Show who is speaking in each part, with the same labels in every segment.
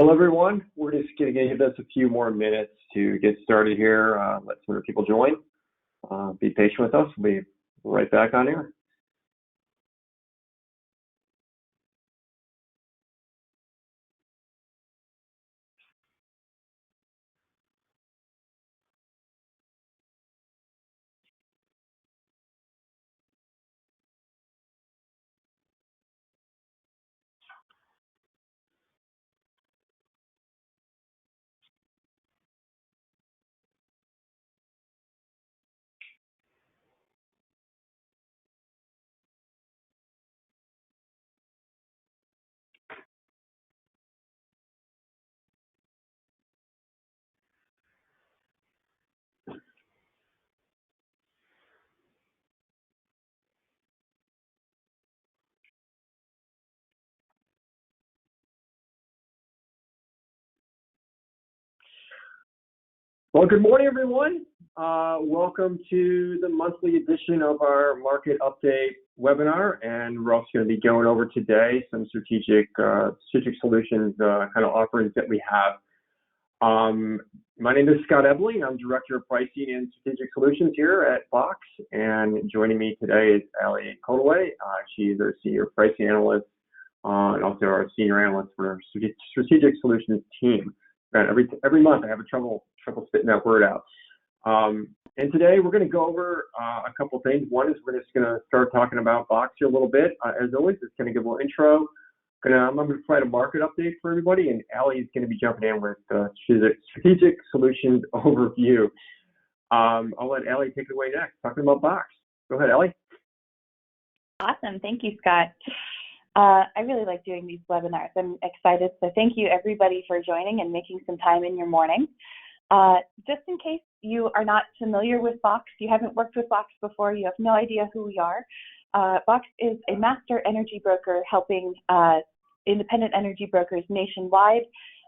Speaker 1: Hello, everyone. We're just going to give us a few more minutes to get started here. Let some other people join. Be patient with us. We'll be right back on air. Well, good morning, everyone. Welcome to the monthly edition of our market update webinar, and we're also going to be going over today some strategic solutions kind of offerings that we have. My name is Scott Ebeling. I'm Director of Pricing and Strategic Solutions here at Box, and joining me today is Allison Coldewey. She's our Senior Pricing Analyst and also our Senior Analyst for our Strategic Solutions team. And every month I have trouble spitting that word out. And today we're going to go over a couple things. One is we're just going to start talking about Box here a little bit. As always, it's going to give a little intro. I'm going to provide a market update for everybody, and Allie is going to be jumping in with strategic solutions overview. I'll let Allie take it away next, talking about Box. Go ahead, Allie.
Speaker 2: Awesome. Thank you, Scott. I really like doing these webinars. I'm excited. So thank you, everybody, for joining and making some time in your morning. Just in case you are not familiar with Box, you haven't worked with Box before, you have no idea who we are. Box is a master energy broker helping independent energy brokers nationwide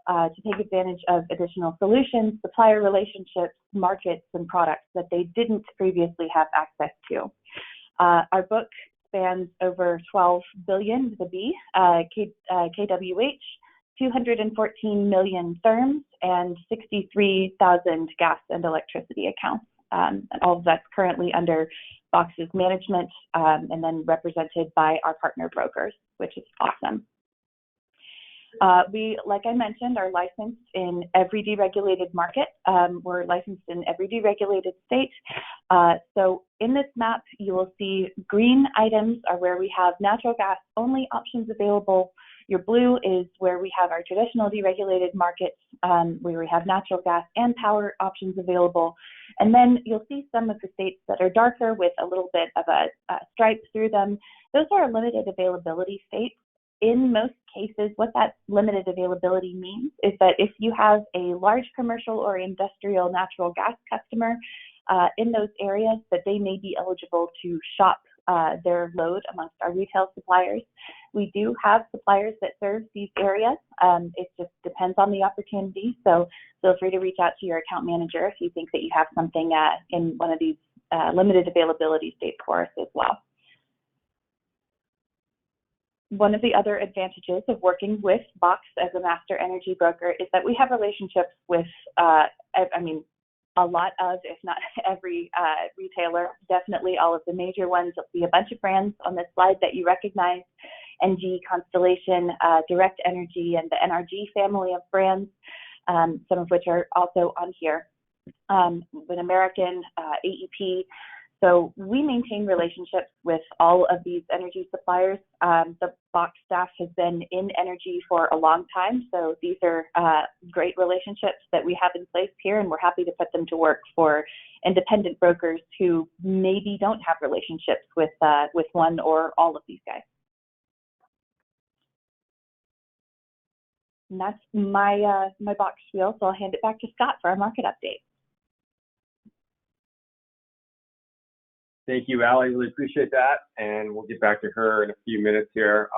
Speaker 2: to take advantage of additional solutions, supplier relationships, markets, and products that they didn't previously have access to. Our book spans over 12 billion with a B, KWH, 214 million therms, and 63,000 gas and electricity accounts. And all of that's currently under Box's management and then represented by our partner brokers, which is awesome. We, like I mentioned, are licensed in every deregulated market. We're licensed in every deregulated state. So in this map, you will see green items are where we have natural gas only options available. Your blue is where we have our traditional deregulated markets, where we have natural gas and power options available. And then you'll see some of the states that are darker with a little bit of a stripe through them. Those are limited availability states. In most cases, what that limited availability means is that if you have a large commercial or industrial natural gas customer in those areas, that they may be eligible to shop their load amongst our retail suppliers. We do have suppliers that serve these areas. It just depends on the opportunity. So feel free to reach out to your account manager if you think that you have something in one of these limited availability states for us as well. One of the other advantages of working with Box as a master energy broker is that we have relationships with, a lot of, if not every retailer, definitely all of the major ones. You'll see a bunch of brands on this slide that you recognize: NG, Constellation, Direct Energy, and the NRG family of brands, some of which are also on here. With American, AEP. So we maintain relationships with all of these energy suppliers. The Box staff has been in energy for a long time, so these are great relationships that we have in place here, and we're happy to put them to work for independent brokers who maybe don't have relationships with one or all of these guys. And that's my Box spiel, so I'll hand it back to Scott for our market update.
Speaker 1: Thank you, Allie. Really appreciate that, and we'll get back to her in a few minutes here.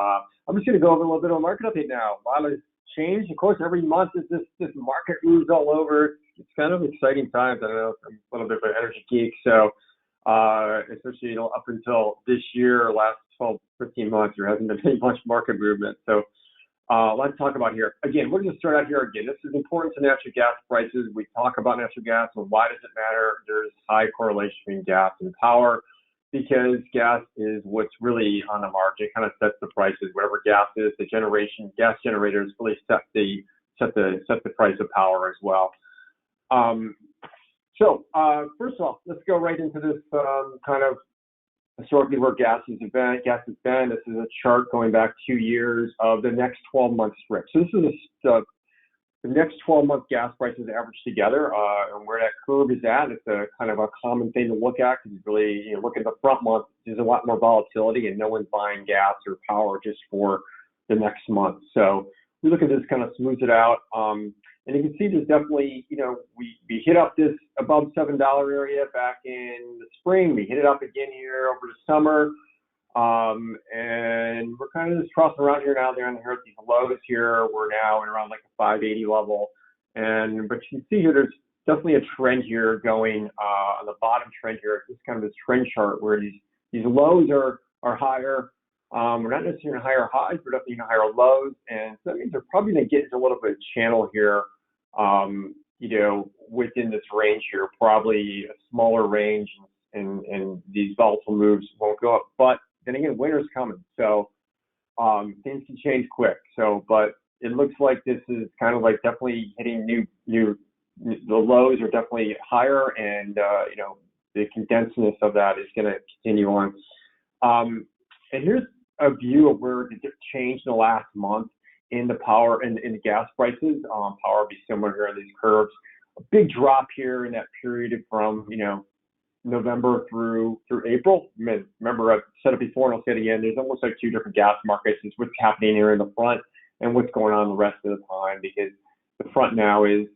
Speaker 1: I'm just going to go over a little bit of a market update now. A lot has changed. Of course, every month this market moves all over. It's kind of exciting times. I don't know, I'm a little bit of an energy geek, so especially up until this year, last 12, 15 months, there hasn't been any much market movement. So Let's talk about here. Again, we're going to start out here again. This is important to natural gas prices. We talk about natural gas and why does it matter? There's high correlation between gas and power because gas is what's really on the market. It kind of sets the prices. Whatever gas is, gas generators really set the price of power as well. First of all, let's go right into this kind of historically where gas has been. This is a chart going back 2 years of the next 12-month strip. So this is the next 12-month gas prices averaged together, and where that curve is at. It's a kind of a common thing to look at because really, look at the front month. There's a lot more volatility, and no one's buying gas or power just for the next month. So we look at this, kind of smooth it out. And you can see there's definitely, we hit up this above $7 area back in the spring. We hit it up again here over the summer. And we're kind of just crossing around here now. They're on here at these lows here. We're now in around like a 580 level. But you can see here, there's definitely a trend here going on the bottom trend here. It's kind of this trend chart where these lows are higher. We're not necessarily in higher highs, but definitely in higher lows. And so that means they're probably going to get into a little bit of channel here, within this range here, probably a smaller range, and these volatile moves won't go up. But then again, winter's coming. So things can change quick. But it looks like this is kind of like definitely hitting the lows are definitely higher, and, the condensedness of that is going to continue on. And here's a view of where it changed in the last month in the power and in the gas prices. Power will be similar here in these curves. A big drop here in that period from November through April. Remember, I've said it before and I'll say it again. There's almost like two different gas markets. It's what's happening here in the front and what's going on the rest of the time, because the front now is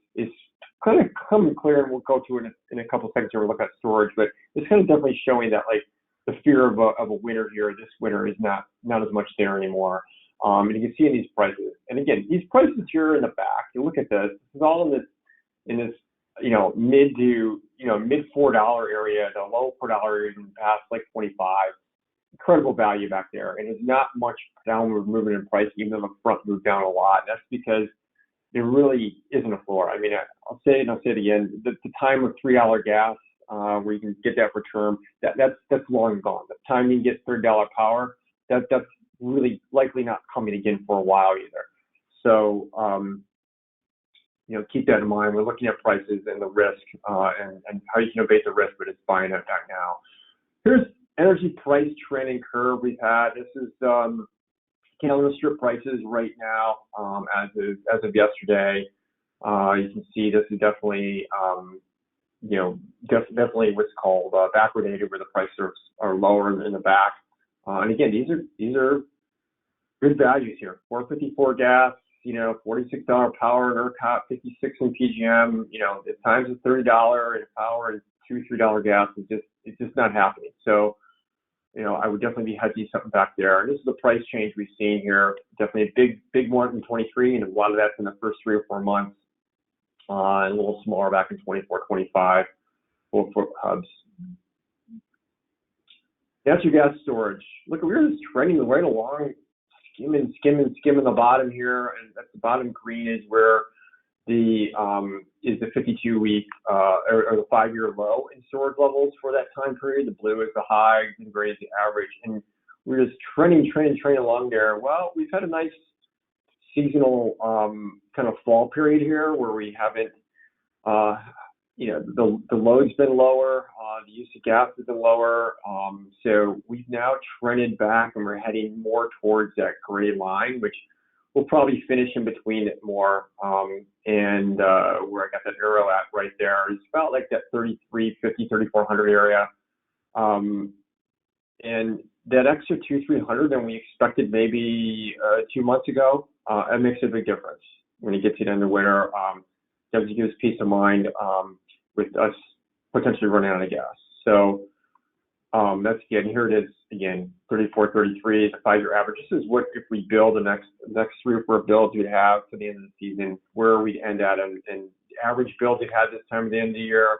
Speaker 1: kind of coming clear, and we'll go to it in a couple seconds here. We'll look at storage, but it's kind of definitely showing that like the fear of a winter here, this winter is not as much there anymore. And you can see in these prices. And again, these prices here in the back, you look at this is all in this mid $4 area, the low $4 area even past like 25. Incredible value back there. And there's not much downward movement in price, even though the front moved down a lot. That's because there really isn't a floor. I mean, I'll say it and I'll say it again. The time of $3 gas, where you can get that for term, that's long gone. The time you can get $30 power, that's really likely not coming again for a while either. So, keep that in mind. We're looking at prices and the risk, and how you can abate the risk, but it's buying it back now. Here's energy price trend and curve we've had. This is calendar strip prices right now, as of yesterday. You can see this is definitely definitely what's called backwardated, where the prices are lower in the back. And again, these are good values here. $4.54 gas, $46 power in ERCOT, $56 in PGM. At times it's $30 in power and $2-3 gas. It's just not happening. So, I would definitely be hedging something back there. And this is the price change we've seen here. Definitely a big one in 23, and a lot of that's in the first 3 or 4 months. And a little smaller back in 24, 25 for hubs. Natural gas storage. Look, we're just trending right along, skimming the bottom here, and at the bottom green is where the 52-week or the 5-year low in storage levels for that time period. The blue is the high, and gray is the average, and we're just trending along there. Well, we've had a nice seasonal kind of fall period here where we haven't, the load's been lower, the use of gas has been lower. So we've now trended back, and we're heading more towards that gray line, which we'll probably finish in between it more. And where I got that arrow at right there is about like that 3350, 3400 area. And that extra 200-300 than we expected maybe 2 months ago, it makes a big difference when you get to the end of winter. Does give us peace of mind with us potentially running out of gas. So that's again, here it is again, 34, 33 is a 5-year average. This is what if we build the next 3 or 4 builds we'd have to the end of the season, where we'd end at, and the average build we had this time at the end of the year,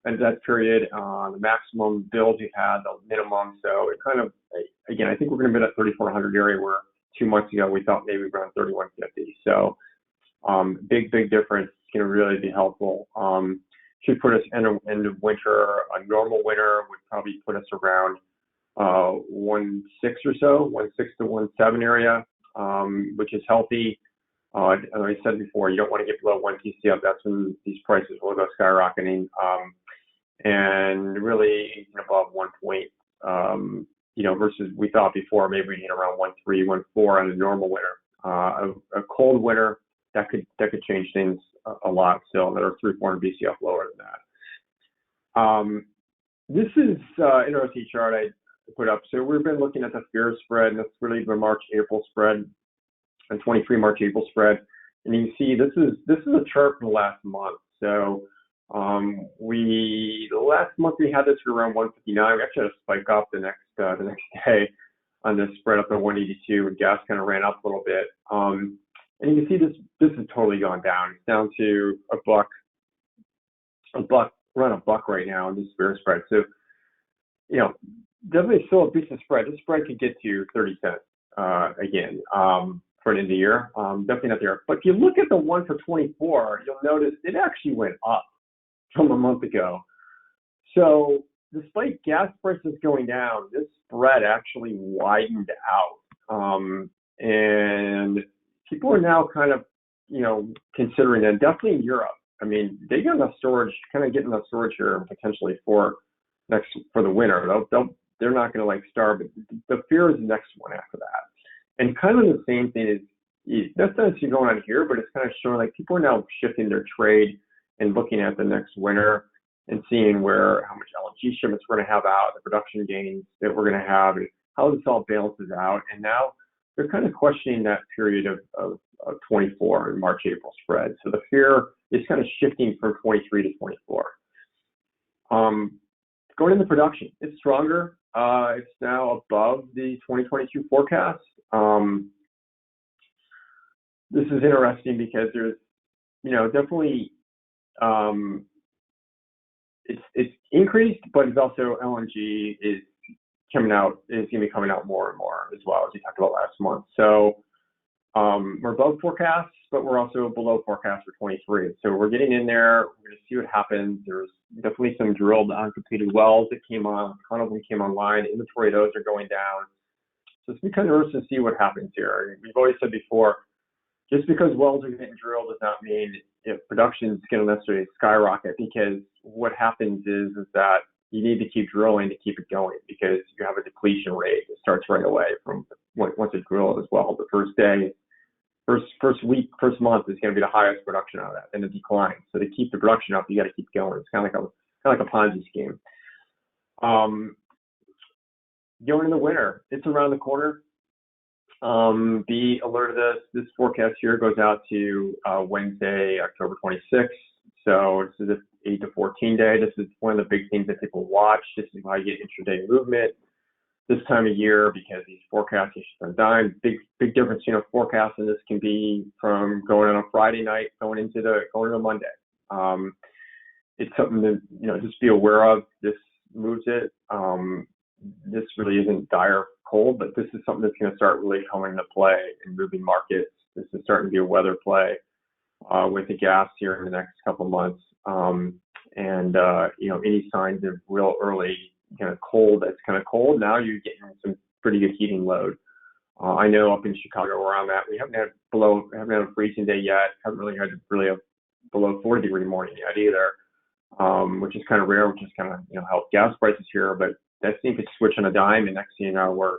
Speaker 1: and that period, the maximum build we had, the minimum. So it kind of, again, I think we're going to be at 3,400 area where 2 months ago, we thought maybe around 31.50. So big difference. It's going to really be helpful. Should put us end of winter. A normal winter would probably put us around 1.6 or so, 1.6 to 1.7 area, which is healthy. As I said before, you don't want to get below 1 TCF. That's when these prices will go skyrocketing. And really anything above 1 point, versus we thought before maybe we'd hit around 1.3, 1.4 on a normal winter. A cold winter, that could change things a lot still, that are 300-400 BCF lower than that. This is an interesting chart I put up. So we've been looking at the fear spread, and that's really the March-April spread, and 23 March-April spread. And you can see this is a chart from the last month. So the last month we had this around 159. We actually had a spike up the next day on this spread up to 182, and gas kind of ran up a little bit. And you can see this has totally gone down. It's down to a buck, around a buck right now in this fear spread. So, definitely still a decent spread. This spread could get to 30 cents again for the end of the year. Definitely not there. But if you look at the one for 24, you'll notice it actually went up from a month ago. So despite gas prices going down, this spread actually widened out. And people are now kind of, considering it, definitely in Europe. I mean, they got enough storage, kind of getting enough storage here potentially for the winter. They're not going to starve. The fear is the next one after that. And kind of the same thing is, that's not actually going on here, but it's kind of showing people are now shifting their trade and looking at the next winter and seeing how much LNG shipments we're going to have out, the production gains that we're going to have, and how this all balances out. And now they're kind of questioning that period of 24 and March-April spread. So the fear is kind of shifting from 23 to 24. Going into production, it's stronger. It's now above the 2022 forecast. This is interesting because there's, definitely it's increased, but it's also LNG is going to be coming out more and more as well, as we talked about last month. So we're above forecasts, but we're also below forecast for 23. So we're getting in there. We're going to see what happens. There's definitely some drilled uncompleted wells that came on. A ton of them came online. Inventory of those are going down. So it's kind of interesting to see what happens here. We've always said before, just because wells are getting drilled does not mean production is going to necessarily skyrocket, because what happens is that you need to keep drilling to keep it going, because you have a depletion rate that starts right away from once it's drilled as well. The first day, first week, first month is going to be the highest production out of that, and it declines. So to keep the production up, you got to keep going. It's kind of like a Ponzi scheme. Going into winter, it's around the corner. Be alert of this. This forecast here goes out to Wednesday, October 26th. So this is an 8 to 14 day. This is one of the big things that people watch. This is how you get intraday movement this time of year, because these forecasts are just on dime. Big difference, forecasting this can be from going on a Friday night, going into Monday. It's something to, just be aware of. This moves it. This really isn't dire cold, but this is something that's going to start really coming into play in moving markets. This is starting to be a weather play with the gas here in the next couple of months. Any signs of real early kind of cold, that's kind of cold. Now you're getting some pretty good heating load. I know up in Chicago where I'm at, we haven't had a freezing day yet. Haven't really had a below 40 degree morning yet either, which is kind of rare, which is kind of helped gas prices here. But that thing could switch on a dime, and next thing you know,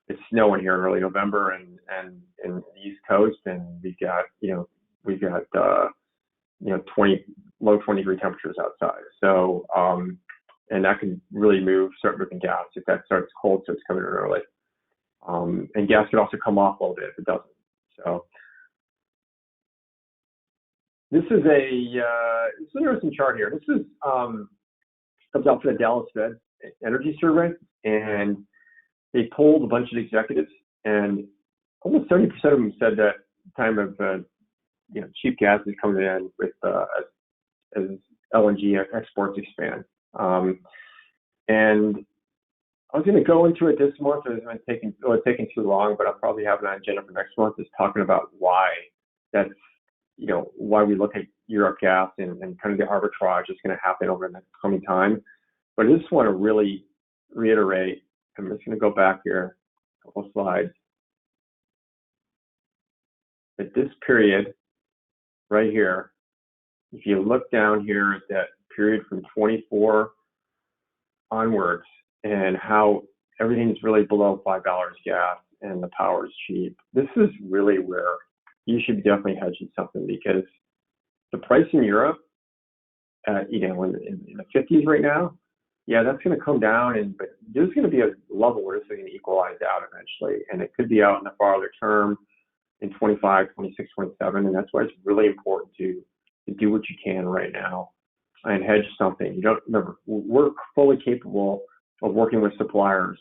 Speaker 1: it's snowing here in early November and the East Coast, and we've got low 20 degree temperatures outside. So and that can really start moving gas if that starts cold, so it's coming in early. And gas could also come off a little bit if it doesn't. So this is it's an interesting chart here. This is comes out from the Dallas Fed Energy Survey, and they polled a bunch of executives, and almost 70% of them said that time of cheap gas is coming in with as LNG exports expand. And I was going to go into it this month. It's taking too long, but I'll probably have an agenda for next month is talking about why that's, why we look at Europe gas and kind of the arbitrage is going to happen over the next coming time. But I just want to really reiterate, I'm just going to go back here a couple slides, that this period right here, if you look down here at that period from 24 onwards and how everything's really below $5 gas and the power is cheap, this is really where you should be definitely hedging something, because the price in Europe, in the 50s right now, yeah, that's going to come down, but there's going to be a level where this is going to equalize out eventually, and it could be out in the farther term in 25, 26, 27, and that's why it's really important to do what you can right now and hedge something. You don't remember, we're fully capable of working with suppliers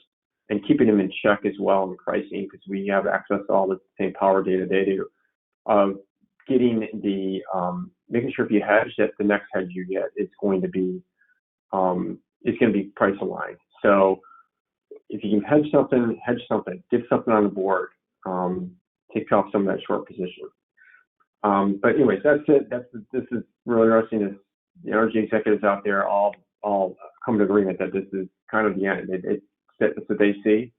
Speaker 1: and keeping them in check as well in pricing, because we have access to all the same power data they do, of getting the making sure if you hedge that the next hedge you get is going to be price aligned. So if you can hedge something, get something on the board, take off some of that short position. But anyways, that's it. This is really interesting. Is the energy executives out there all come to agreement that this is kind of the end. That's what they see.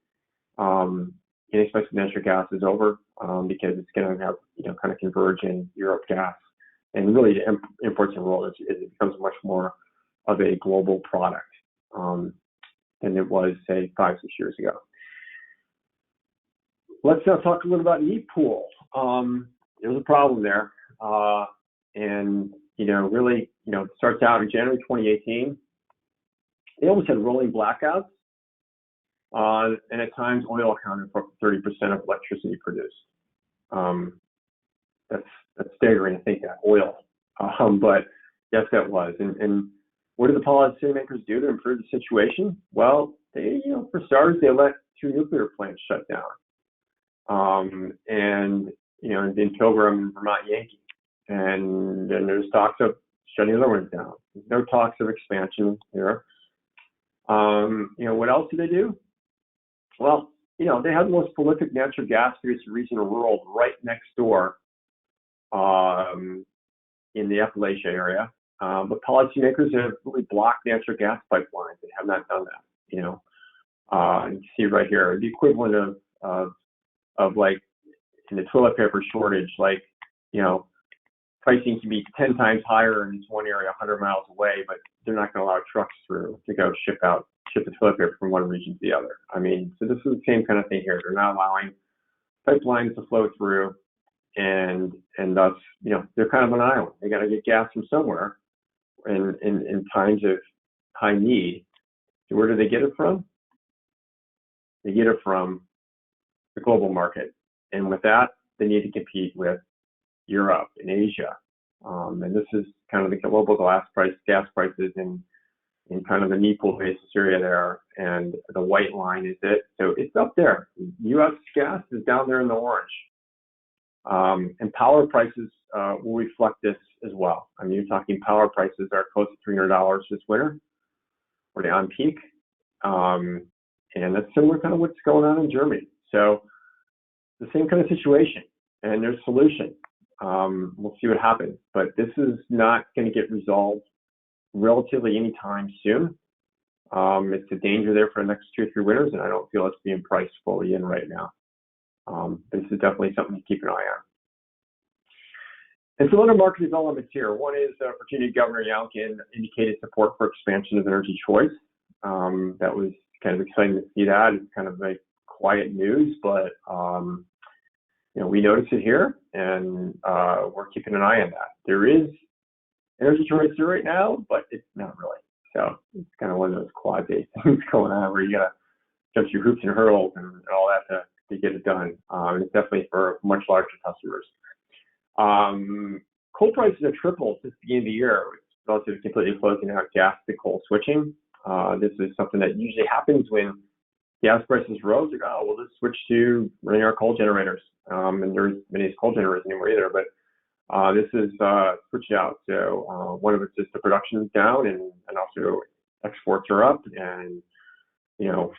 Speaker 1: Inexpensive natural gas is over, because it's going to have kind of converge in Europe gas, and really the imports and roll it becomes much more of a global product than it was, say, 5-6 years ago. Let's now talk a little about Epool. There's a problem there, and really, it starts out in January 2018. They almost had rolling blackouts, and at times oil accounted for 30% of electricity produced. That's staggering to think that, oil, but yes, that was. And what did the policymakers do to improve the situation? Well, they, for starters, they let 2 nuclear plants shut down. And in Pilgrim and Vermont Yankee. And then there's talks of shutting the other ones down. There's no talks of expansion here. What else do they do? Well, they have the most prolific natural gas producing region in the world right next door in the Appalachia area. But policymakers have really blocked natural gas pipelines. They have not done that. You can see right here, the equivalent of like in the toilet paper shortage, like, pricing can be 10 times higher in this one area 100 miles away, but they're not going to allow trucks through to go ship the toilet paper from one region to the other. I mean, so this is the same kind of thing here. They're not allowing pipelines to flow through, and thus, they're kind of an island. They got to get gas from somewhere in times of high need. So where do they get it from? They get it from the global market. And with that, they need to compete with Europe and Asia. And this is kind of the global gas prices in kind of the Epool basis area there. And the white line is it. So it's up there. U.S. gas is down there in the orange. And power prices will reflect this as well. I mean, you're talking power prices are close to $300 this winter, or they're on peak. And that's similar kind of what's going on in Germany. So the same kind of situation, and there's solution. We'll see what happens, but this is not going to get resolved relatively anytime soon. It's a danger there for the next 2 or 3 winters, and I don't feel it's being priced fully in right now. This is definitely something to keep an eye on. And some other market developments here. One is Virginia Governor Youngkin indicated support for expansion of energy choice. That was kind of exciting to see that. It's kind of like quiet news, but we notice it here, and we're keeping an eye on that. There is energy choice here right now, but it's not really. So it's kind of one of those quasi things going on where you got to jump through hoops and hurdles and all that to get it done. It's definitely for much larger customers. Coal prices have tripled since the beginning of the year, relative to completely closing out gas to coal switching. This is something that usually happens when gas prices rose. Like, we'll just switch to running our coal generators. And there's many coal generators anymore either, but this is switched out. So one of it's just the production is down, and also exports are up, and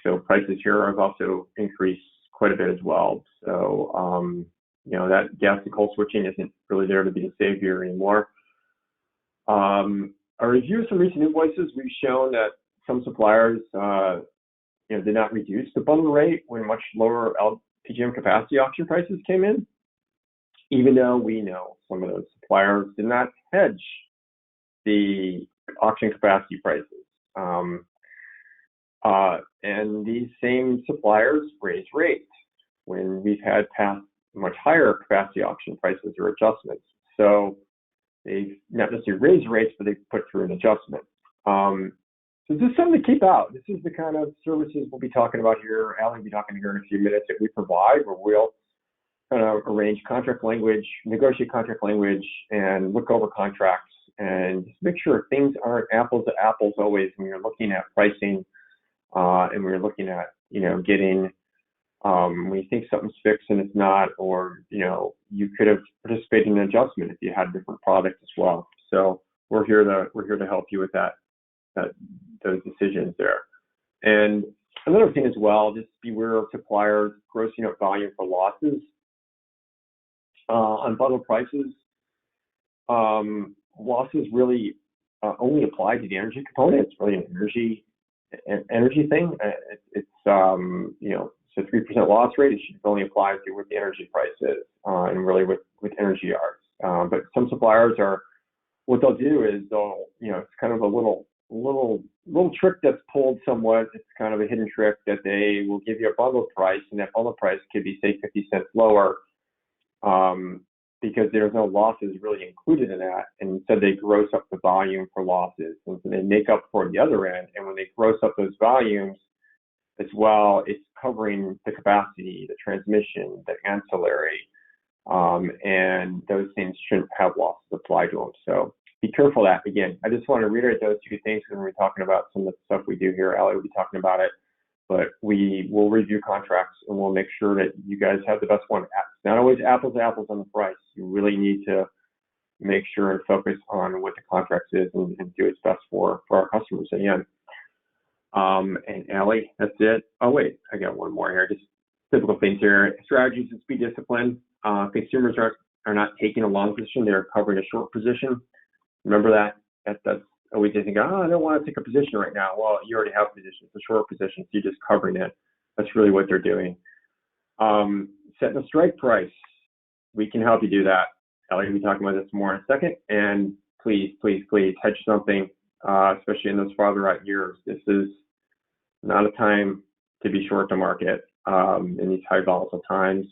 Speaker 1: So prices here have also increased quite a bit as well. So, that gas to coal switching isn't really there to be the savior anymore. A review of some recent invoices, we've shown that some suppliers, did not reduce the bundle rate when much lower PJM capacity auction prices came in, even though we know some of those suppliers did not hedge the auction capacity prices. And these same suppliers raise rates when we've had past much higher capacity auction prices or adjustments. So they've not necessarily raised rates, but they've put through an adjustment. So this is something to keep out. This is the kind of services we'll be talking about here. Allie will be talking here in a few minutes that we provide, where we'll kind of arrange contract language, negotiate contract language, and look over contracts and just make sure things aren't apples to apples always when you're looking at pricing and when you're looking at, getting when you think something's fixed and it's not, or, you could have participated in an adjustment if you had a different product as well. So we're here to help you with those decisions there. And another thing as well, just beware of suppliers grossing up volume for losses on bundle prices. Losses really only apply to the energy component. It's really an energy thing. It's so 3% loss rate, it should only apply to what the energy price is, and really with energy yards. But some suppliers what they'll do is it's kind of a little trick that's pulled somewhat. It's kind of a hidden trick that they will give you a bundle price, and that bundle price could be, say, 50 cents lower, because there's no losses really included in that. And instead they gross up the volume for losses, and so they make up for the other end. And when they gross up those volumes as well, it's covering the capacity, the transmission, the ancillary, and those things shouldn't have losses applied to them. So be careful of that. Again, I just want to reiterate those two things when we're talking about some of the stuff we do here. Allie will be talking about it, but we will review contracts and we'll make sure that you guys have the best one. It's not always apples to apples on the price. You really need to make sure and focus on what the contract is and do its best for our customers at the end. And Allie, that's it. Oh wait, I got one more here. Just typical things here. Strategies is be disciplined. Consumers are not taking a long position; they're covering a short position. Remember that. That's always they think, I don't want to take a position right now. Well, you already have a position. It's a short position, so you're just covering it. That's really what they're doing. Setting a strike price. We can help you do that. Ellie will be talking about this more in a second. And please, please, please hedge something, especially in those farther out years. This is not a time to be short the market in these high volatile times.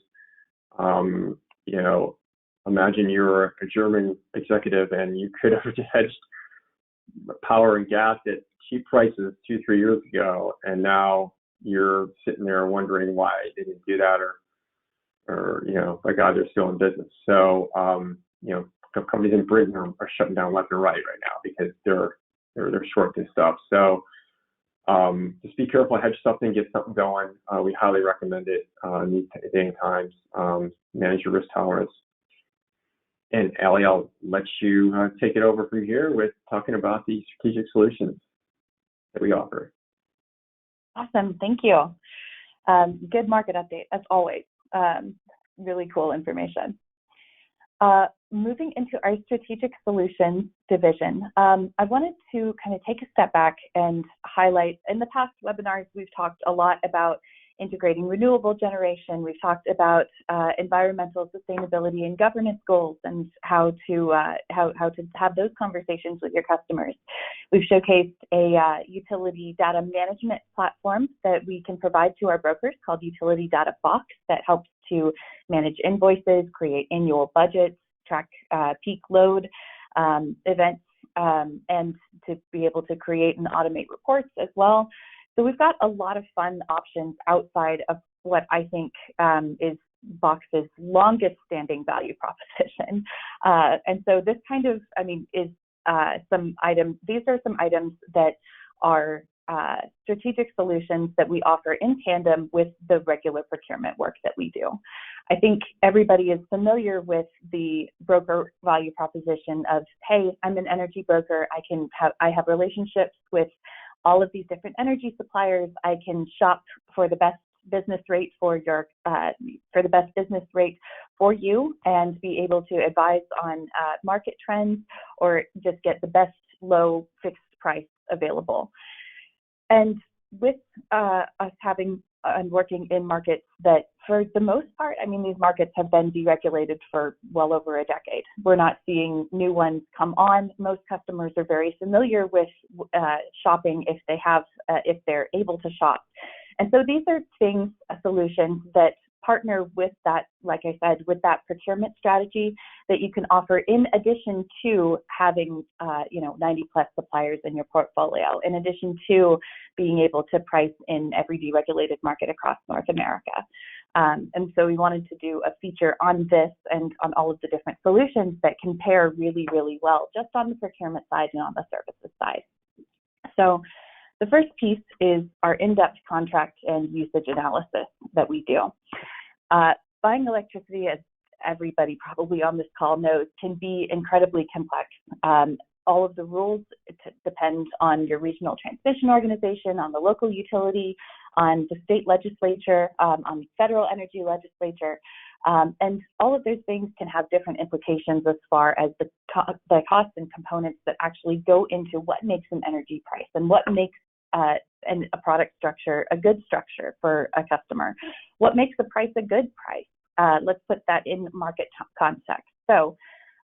Speaker 1: Imagine you're a German executive and you could have hedged power and gas at cheap prices 2-3 years ago, and now you're sitting there wondering why they didn't do that, or by God, they're still in business. So companies in Britain are shutting down left and right now because they're short this stuff. So just be careful, hedge something, get something going. We highly recommend it in these day and times. Manage your risk tolerance. And Allie, I'll let you take it over from here with talking about the strategic solutions that we offer.
Speaker 2: Awesome, thank you. Good market update, as always. Really cool information. Moving into our strategic solutions division, I wanted to kind of take a step back and highlight, in the past webinars, we've talked a lot about integrating renewable generation. We've talked about environmental sustainability and governance goals and how to have those conversations with your customers. We've showcased a utility data management platform that we can provide to our brokers called Utility Data Box that helps to manage invoices, create annual budgets, track peak load events, and to be able to create and automate reports as well. So we've got a lot of fun options outside of what I think is Box's longest standing value proposition. And so this kind of, is some items, these are some items that are strategic solutions that we offer in tandem with the regular procurement work that we do. I think everybody is familiar with the broker value proposition of, hey, I'm an energy broker. I have relationships with all of these different energy suppliers. I can shop for the best business rate for your for the best business rate for you, and be able to advise on market trends, or just get the best low fixed price available. And with us having and working in markets that, for the most part, I mean, these markets have been deregulated for well over a decade. We're not seeing new ones come on. Most customers are very familiar with shopping if they're able to shop. And so these are things, solutions that partner with that, like I said, with that procurement strategy that you can offer in addition to having, 90 plus suppliers in your portfolio, in addition to being able to price in every deregulated market across North America. And so we wanted to do a feature on this and on all of the different solutions that compare really, really well, just on the procurement side and on the services side. So the first piece is our in-depth contract and usage analysis that we do. Buying electricity, as everybody probably on this call knows, can be incredibly complex. All of the rules depend on your regional transmission organization, on the local utility, on the state legislature, on the federal energy legislature. And all of those things can have different implications as far as the costs and components that actually go into what makes an energy price and what makes a product structure a good structure for a customer. What makes a price a good price? Let's put that in market context. So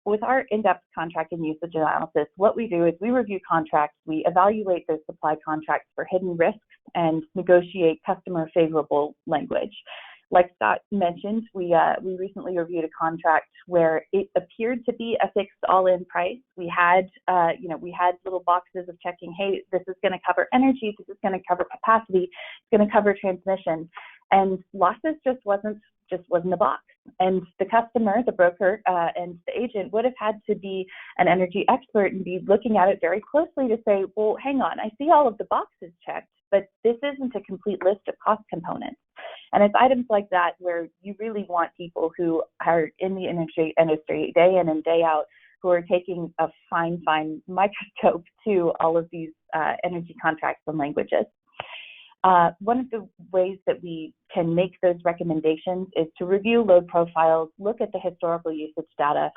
Speaker 2: with our in-depth contract and usage analysis, what we do is we review contracts, we evaluate those supply contracts for hidden risks, and negotiate customer favorable language. Like Scott mentioned, we recently reviewed a contract where it appeared to be a fixed all-in price. We had little boxes of checking, hey, this is going to cover energy, this is going to cover capacity, it's going to cover transmission, and losses just wasn't a box. And the customer, the broker, and the agent would have had to be an energy expert and be looking at it very closely to say, well, hang on, I see all of the boxes checked, but this isn't a complete list of cost components. And it's items like that where you really want people who are in the energy industry day in and day out, who are taking a fine microscope to all of these energy contracts and languages. One of the ways that we can make those recommendations is to review load profiles, look at the historical usage data,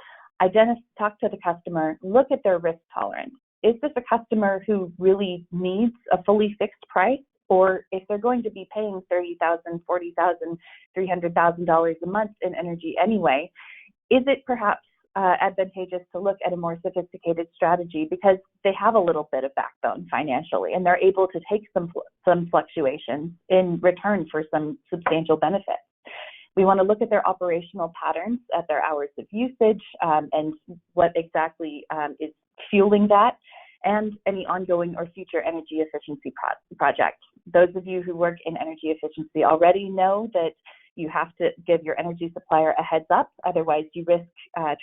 Speaker 2: talk to the customer, look at their risk tolerance. Is this a customer who really needs a fully fixed price? Or if they're going to be paying $30,000, $40,000, $300,000 a month in energy anyway, is it perhaps advantageous to look at a more sophisticated strategy because they have a little bit of backbone financially and they're able to take some fluctuations in return for some substantial benefits? We want to look at their operational patterns, at their hours of usage, and what exactly is fueling that, and any ongoing or future energy efficiency projects. Those of you who work in energy efficiency already know that you have to give your energy supplier a heads up, otherwise you risk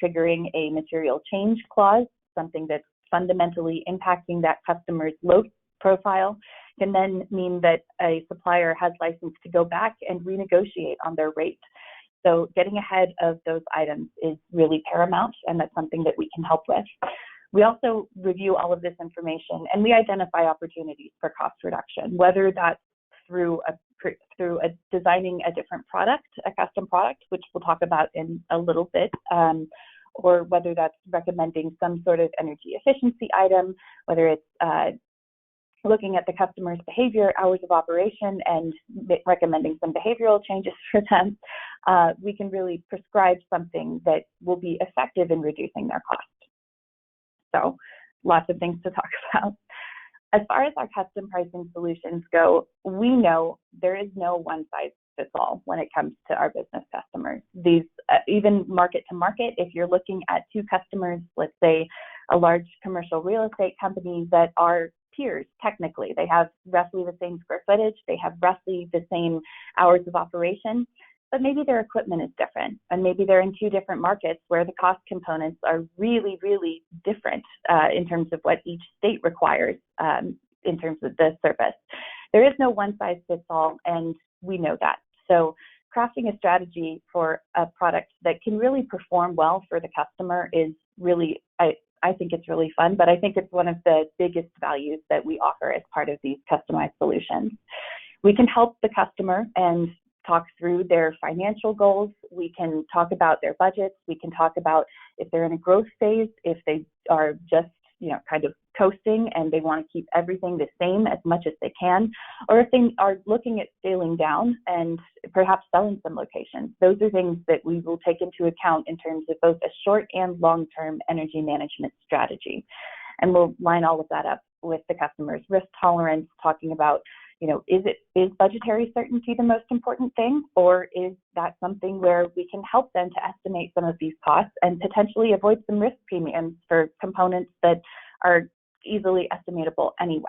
Speaker 2: triggering a material change clause, something that's fundamentally impacting that customer's load profile, can then mean that a supplier has license to go back and renegotiate on their rate. So getting ahead of those items is really paramount, and that's something that we can help with. We also review all of this information and we identify opportunities for cost reduction, whether that's through designing a different product, a custom product, which we'll talk about in a little bit, or whether that's recommending some sort of energy efficiency item, whether it's looking at the customer's behavior, hours of operation, and recommending some behavioral changes for them. We can really prescribe something that will be effective in reducing their cost. So lots of things to talk about. As far as our custom pricing solutions go, we know there is no one size fits all when it comes to our business customers. These, even market to market, if you're looking at two customers, let's say a large commercial real estate company that are peers, technically, they have roughly the same square footage, they have roughly the same hours of operation, but maybe their equipment is different, and maybe they're in two different markets where the cost components are really, really different in terms of what each state requires in terms of the service. There is no one size fits all, and we know that. So crafting a strategy for a product that can really perform well for the customer is really, I I think it's really fun, but I think it's one of the biggest values that we offer as part of these customized solutions. We can help the customer and talk through their financial goals. We can talk about their budgets. We can talk about if they're in a growth phase, if they are just, kind of coasting and they want to keep everything the same as much as they can, or if they are looking at scaling down and perhaps selling some locations. Those are things that we will take into account in terms of both a short and long-term energy management strategy. And we'll line all of that up with the customer's risk tolerance, talking about, is budgetary certainty the most important thing, or is that something where we can help them to estimate some of these costs and potentially avoid some risk premiums for components that are easily estimatable anyway.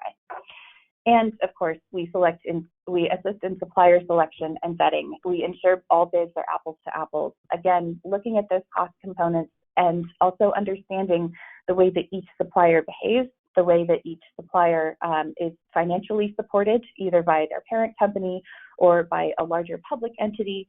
Speaker 2: And of course, we assist in supplier selection and vetting. We ensure all bids are apples to apples. Again, looking at those cost components and also understanding the way that each supplier behaves, the way that each supplier is financially supported, either by their parent company or by a larger public entity,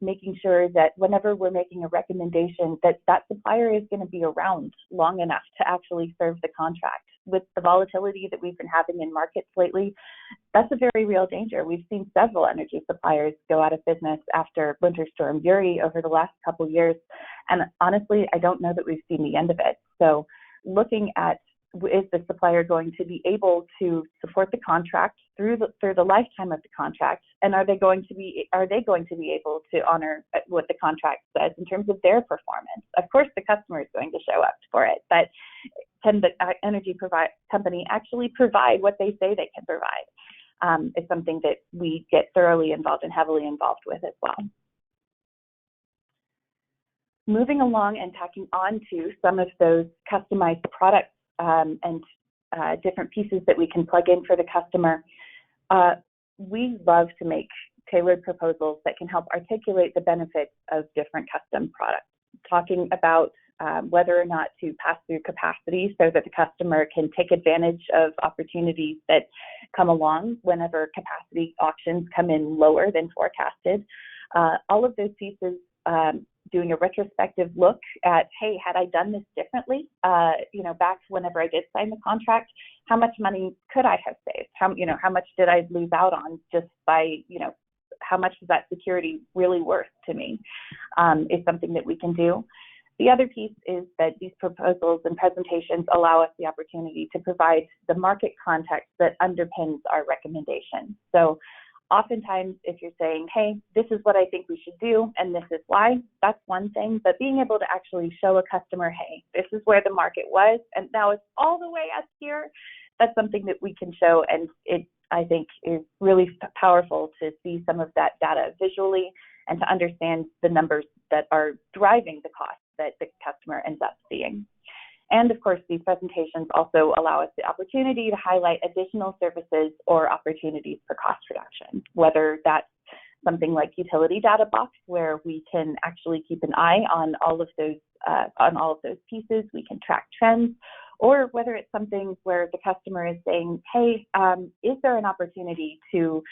Speaker 2: making sure that whenever we're making a recommendation, that supplier is going to be around long enough to actually serve the contract. With the volatility that we've been having in markets lately, that's a very real danger. We've seen several energy suppliers go out of business after Winter Storm Uri over the last couple of years. And honestly, I don't know that we've seen the end of it. So looking at, is the supplier going to be able to support the contract through the lifetime of the contract, and are they going to be able to honor what the contract says in terms of their performance? Of course, the customer is going to show up for it, but can the energy company actually provide what they say they can provide? Is something that we get thoroughly involved and heavily involved with as well. Moving along and tacking on to some of those customized products and different pieces that we can plug in for the customer. We love to make tailored proposals that can help articulate the benefits of different custom products, talking about whether or not to pass through capacity so that the customer can take advantage of opportunities that come along whenever capacity auctions come in lower than forecasted. All of those pieces, doing a retrospective look at, hey, had I done this differently, back whenever I did sign the contract, how much money could I have saved? How much did I lose out on just by, how much is that security really worth to me, is something that we can do. The other piece is that these proposals and presentations allow us the opportunity to provide the market context that underpins our recommendation. So oftentimes, if you're saying, hey, this is what I think we should do, and this is why, that's one thing. But being able to actually show a customer, hey, this is where the market was, and now it's all the way up here, that's something that we can show. And it, I think, is really powerful to see some of that data visually and to understand the numbers that are driving the cost that the customer ends up seeing. And of course, these presentations also allow us the opportunity to highlight additional services or opportunities for cost reduction, whether that's something like utility data box, where we can actually keep an eye on all of those pieces, we can track trends, or whether it's something where the customer is saying, hey, is there an opportunity to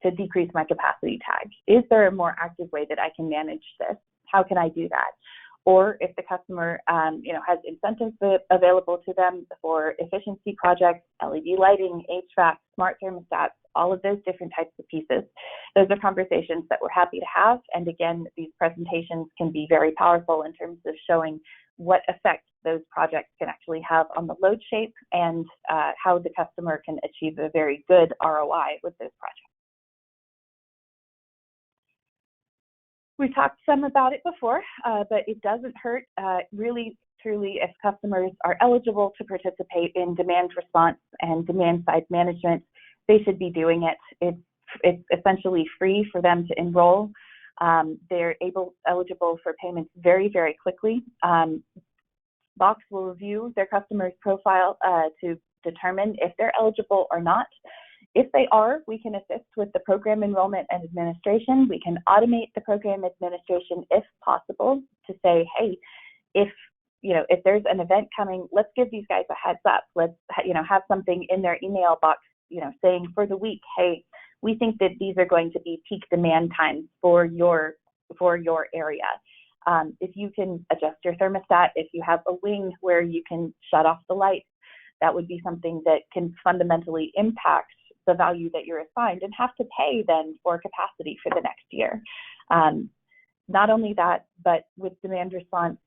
Speaker 2: to decrease my capacity tag? Is there a more active way that I can manage this? How can I do that? Or if the customer, has incentives available to them for efficiency projects, LED lighting, HVAC, smart thermostats, all of those different types of pieces. Those are conversations that we're happy to have. And again, these presentations can be very powerful in terms of showing what effect those projects can actually have on the load shape and how the customer can achieve a very good ROI with those projects. We've talked some about it before, but it doesn't hurt, really, truly, if customers are eligible to participate in demand response and demand side management, they should be doing it. It's essentially free for them to enroll. They're eligible for payments very, very quickly. Box will review their customer's profile to determine if they're eligible or not. If they are, we can assist with the program enrollment and administration. We can automate the program administration if possible to say, hey, if there's an event coming, let's give these guys a heads up. Let's have something in their email box, saying for the week, hey, we think that these are going to be peak demand times for your area. If you can adjust your thermostat, if you have a wing where you can shut off the lights, that would be something that can fundamentally impact the value that you're assigned and have to pay then for capacity for the next year. Not only that, but with demand response,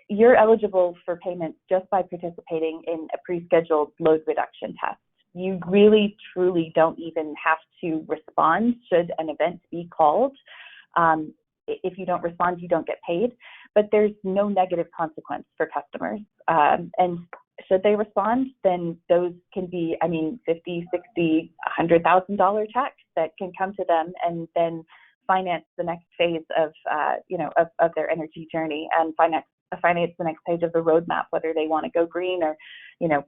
Speaker 2: you're eligible for payments just by participating in a pre-scheduled load reduction test. You really, truly don't even have to respond should an event be called. If you don't respond, you don't get paid, but there's no negative consequence for customers. And should they respond, then those can be, $50, $60, $100,000 checks that can come to them and then finance the next phase of their energy journey and finance the next page of the roadmap, whether they want to go green or,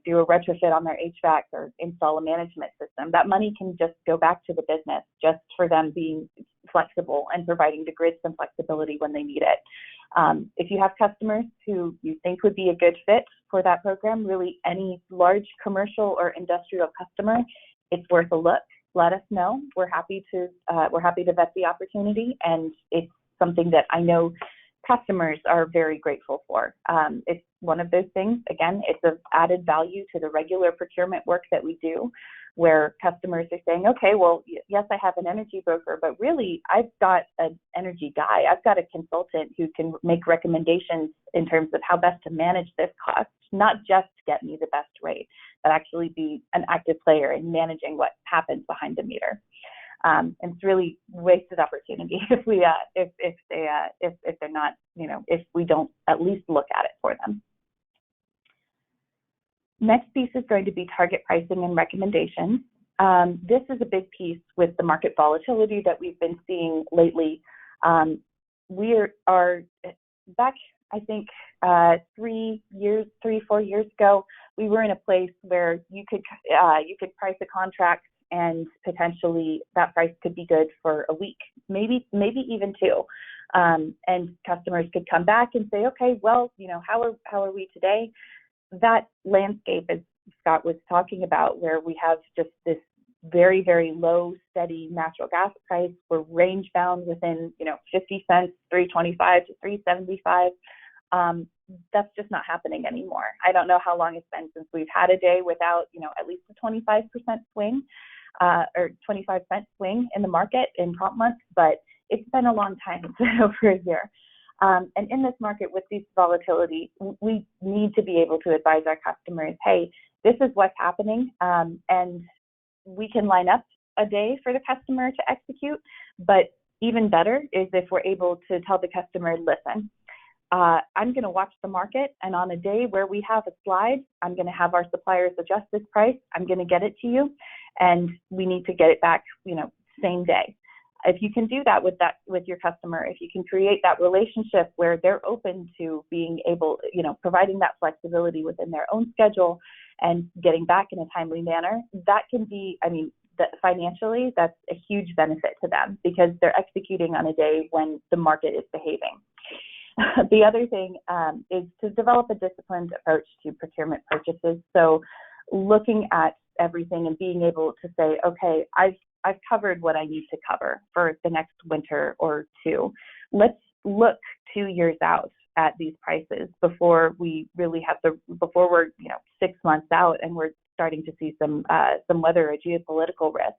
Speaker 2: do a retrofit on their HVAC or install a management system. That money can just go back to the business just for them being flexible and providing the grid some flexibility when they need it. If you have customers who you think would be a good fit for that program, really any large commercial or industrial customer, it's worth a look. Let us know. We're happy to vet the opportunity, and it's something that I know customers are very grateful for. It's one of those things, again, it's of added value to the regular procurement work that we do, where customers are saying, okay, well, yes, I have an energy broker, but really I've got an energy guy. I've got a consultant who can make recommendations in terms of how best to manage this cost, not just get me the best rate, but actually be an active player in managing what happens behind the meter. And it's really wasted opportunity if we if they're not, if we don't at least look at it for them. Next piece is going to be target pricing and recommendations. This is a big piece with the market volatility that we've been seeing lately. We are back, I think, 3, 4 years ago, we were in a place where you could price a contract and potentially that price could be good for a week, maybe even 2. And customers could come back and say, okay, well, how are we today? That landscape, as Scott was talking about, where we have just this very, very low, steady natural gas price. We're range bound within, 50 cents, $3.25 to $3.75. That's just not happening anymore. I don't know how long it's been since we've had a day without, at least a 25% swing or 25-cent swing in the market in prompt months, but it's been a long time. It's been over a year. And in this market with this volatility, we need to be able to advise our customers, hey, this is what's happening, and we can line up a day for the customer to execute, but even better is if we're able to tell the customer, listen, I'm going to watch the market, and on a day where we have a slide, I'm going to have our suppliers adjust this price. I'm going to get it to you, and we need to get it back, same day. If you can do that with your customer, if you can create that relationship where they're open to being able, providing that flexibility within their own schedule and getting back in a timely manner, that can be, financially, that's a huge benefit to them because they're executing on a day when the market is behaving. The other thing is to develop a disciplined approach to procurement purchases. So looking at everything and being able to say, okay, I've covered what I need to cover for the next winter or 2. Let's look 2 years out at these prices before we really before we're 6 months out and we're starting to see some weather or geopolitical risk.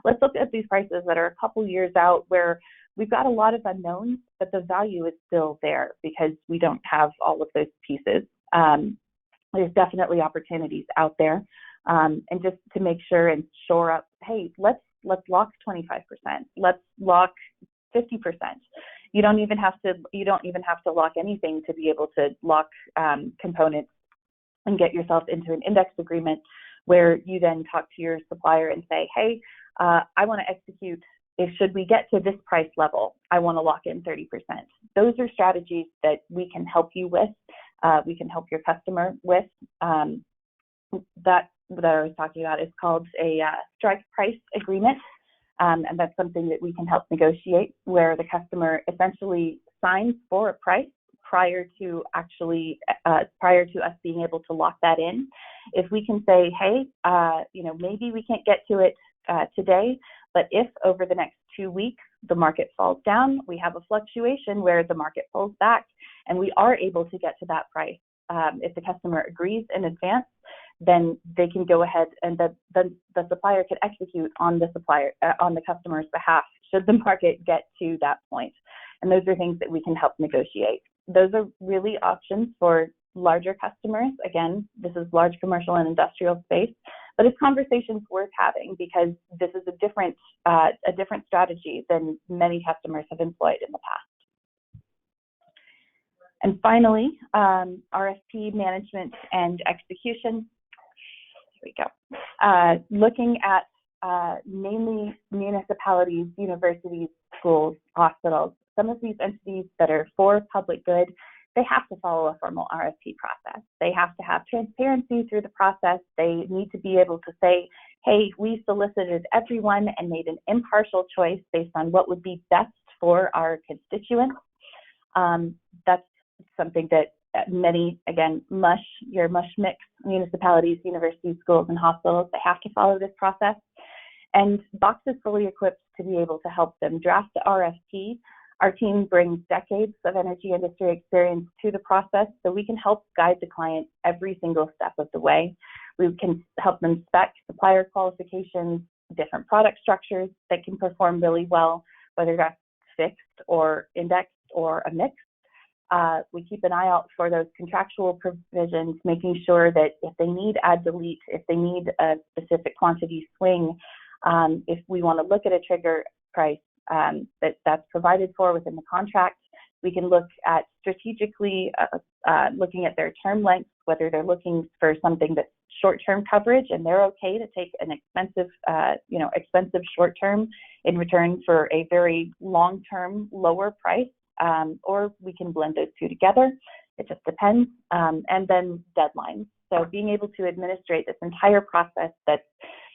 Speaker 2: Let's look at these prices that are a couple years out where we've got a lot of unknowns, but the value is still there because we don't have all of those pieces. There's definitely opportunities out there, and just to make sure and shore up, hey, let's lock 25%. Let's lock 50%. You don't even have to lock anything to be able to lock components and get yourself into an index agreement where you then talk to your supplier and say, hey, I want to execute. Should we get to this price level, I want to lock in 30%. Those are strategies that we can help you with. We can help your customer with. That I was talking about is called a strike price agreement. And that's something that we can help negotiate where the customer essentially signs for a price prior to us being able to lock that in. If we can say, hey, maybe we can't get to it today, but if over the next 2 weeks the market falls down, we have a fluctuation where the market pulls back, and we are able to get to that price. If the customer agrees in advance, then they can go ahead and the supplier can execute on the customer's behalf should the market get to that point. And those are things that we can help negotiate. Those are really options for larger customers. Again, this is large commercial and industrial space, but it's conversations worth having because this is a different strategy than many customers have employed in the past. And finally, RFP Management and Execution. Here we go. Looking at mainly municipalities, universities, schools, hospitals, some of these entities that are for public good, they have to follow a formal RFP process. They have to have transparency through the process. They need to be able to say, hey, we solicited everyone and made an impartial choice based on what would be best for our constituents. That's something that many, again, your mush mix municipalities, universities, schools, and hospitals, they have to follow this process. And Box is fully equipped to be able to help them draft the RFP. Our team brings decades of energy industry experience to the process, so we can help guide the client every single step of the way. We can help them spec supplier qualifications, different product structures that can perform really well, whether that's fixed or indexed or a mix. We keep an eye out for those contractual provisions, making sure that if they need add delete, if they need a specific quantity swing, if we want to look at a trigger price, that's provided for within the contract. We can look at strategically looking at their term length, whether they're looking for something that's short-term coverage and they're okay to take an expensive short-term in return for a very long-term lower price, or we can blend those two together. It just depends. And then deadlines. So being able to administrate this entire process that's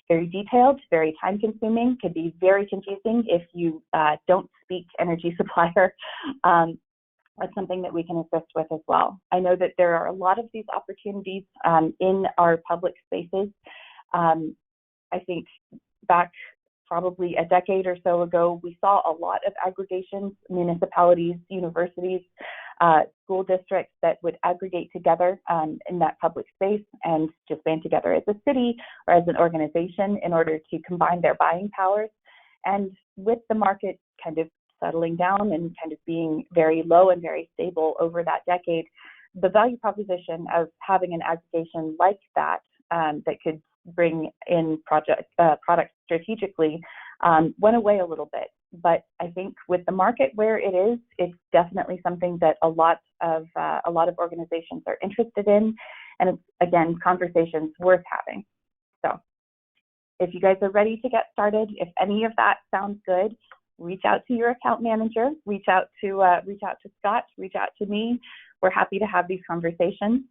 Speaker 2: very detailed, very time-consuming, could be very confusing if you don't speak energy supplier. That's something that we can assist with as well. I know that there are a lot of these opportunities in our public spaces. I think back probably a decade or so ago, we saw a lot of aggregations, municipalities, universities, school districts that would aggregate together in that public space and just band together as a city or as an organization in order to combine their buying powers. And with the market kind of settling down and kind of being very low and very stable over that decade, the value proposition of having an aggregation like that that could bring in products strategically went away a little bit. But I think with the market where it is, it's definitely something that a lot of organizations are interested in, and it's, again, conversations worth having. So if you guys are ready to get started, if any of that sounds good, reach out to your account manager, reach out to Scott, reach out to me. We're happy to have these conversations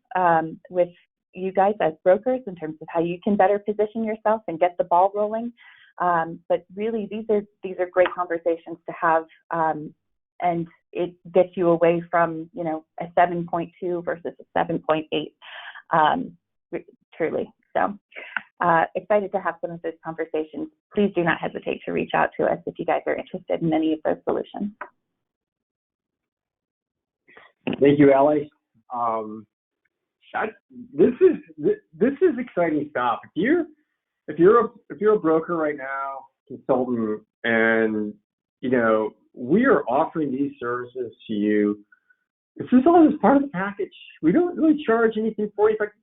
Speaker 2: with you guys as brokers in terms of how you can better position yourself and get the ball rolling. But really, these are great conversations to have, and it gets you away from a 7.2 versus a 7.8. Truly, so excited to have some of those conversations. Please do not hesitate to reach out to us if you guys are interested in any of those solutions.
Speaker 1: Thank you, Allie. This is exciting stuff. If you're a broker right now, consultant, and we are offering these services to you, this is all as part of the package. We don't really charge anything for you. In fact,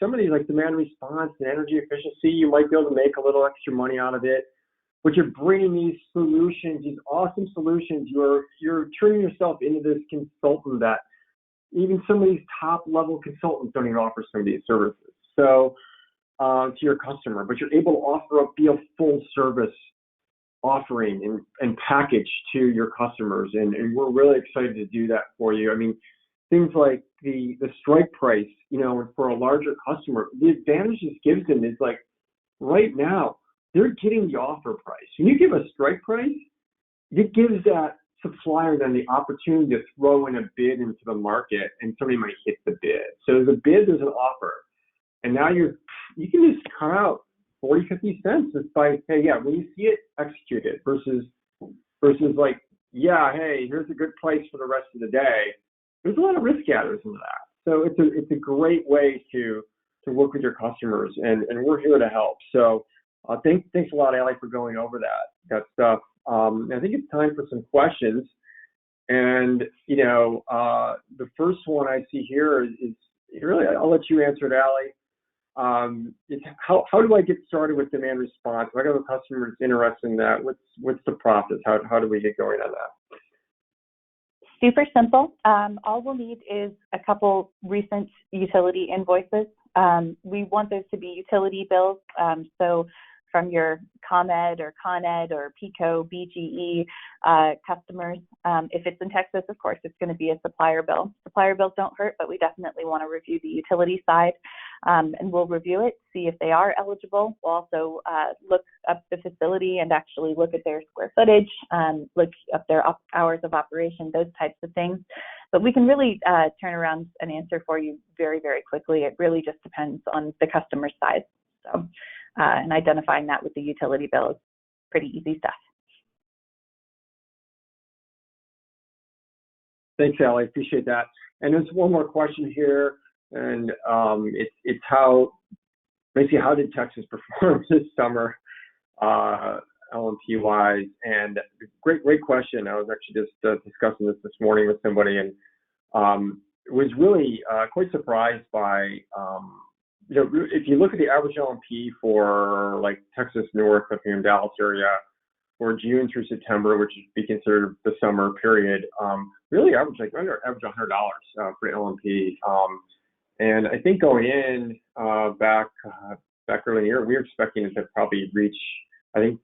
Speaker 1: some of these like demand response and energy efficiency, you might be able to make a little extra money out of it. But you're bringing these solutions, these awesome solutions. You're turning yourself into this consultant that even some of these top level consultants don't even offer some of these services. So to your customer, but you're able to be a full service offering and package to your customers, and we're really excited to do that for you. I mean, things like the strike price, for a larger customer, the advantage this gives them is like right now they're getting the offer price. When you give a strike price, it gives that supplier then the opportunity to throw in a bid into the market, and somebody might hit the bid. So there's a bid, there's an offer, and now you can just cut out 40, 50 cents just by, hey, yeah, when you see it, execute it, versus versus like, yeah, hey, here's a good price for the rest of the day. There's a lot of risk adders into that. So it's a great way to work with your customers, and we're here to help. So thanks a lot, Allie, for going over that stuff. I think it's time for some questions. And, the first one I see here is really, I'll let you answer it, Allie. It's how do I get started with demand response? If I got a customer that's interested in that, what's the process? How do we get going on that?
Speaker 2: Super simple. All we'll need is a couple recent utility invoices. We want those to be utility bills. So from your ComEd or Con Ed or PECO, BGE customers. If it's in Texas, of course, it's going to be a supplier bill. Supplier bills don't hurt, but we definitely want to review the utility side, and we'll review it, see if they are eligible. We'll also look up the facility and actually look at their square footage, look up their hours of operation, those types of things. But we can really turn around an answer for you very, very quickly. It really just depends on the customer size. So, and identifying that with the utility bill is pretty easy stuff.
Speaker 1: Thanks, Allie. Appreciate that. And there's one more question here, and it's how did Texas perform this summer, LMP wise? And great question. I was actually just discussing this morning with somebody, and was really quite surprised by if you look at the average LMP for like Texas North, up here in Dallas area, for June through September, which would be considered the summer period, really average $100 for LMP. And I think going in back early in the year, we were expecting it to probably reach, I think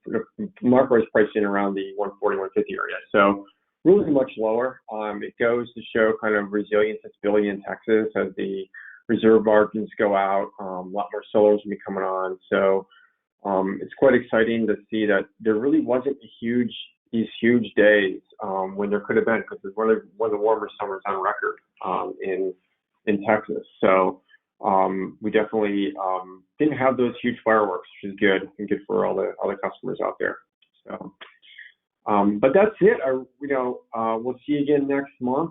Speaker 1: market was priced in around the 140, 150 area. So really much lower. It goes to show kind of resilience and stability in Texas as the reserve margins go out. A lot more solars will be coming on. So it's quite exciting to see that there really wasn't these huge days when there could have been, because it's one of the warmer summers on record in Texas. So we definitely didn't have those huge fireworks, which is good and good for all the customers out there. So, but that's it. We'll see you again next month.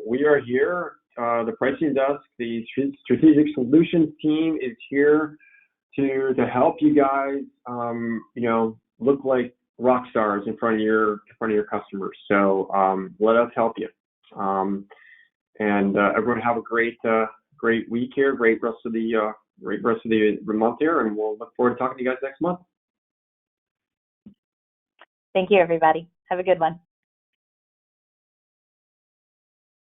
Speaker 1: We are here. The pricing desk, the strategic solutions team is here to help you guys, look like rock stars in front of your customers. So let us help you. And everyone have a great week here, great rest of the month here, and we'll look forward to talking to you guys next month.
Speaker 2: Thank you, everybody. Have a good one.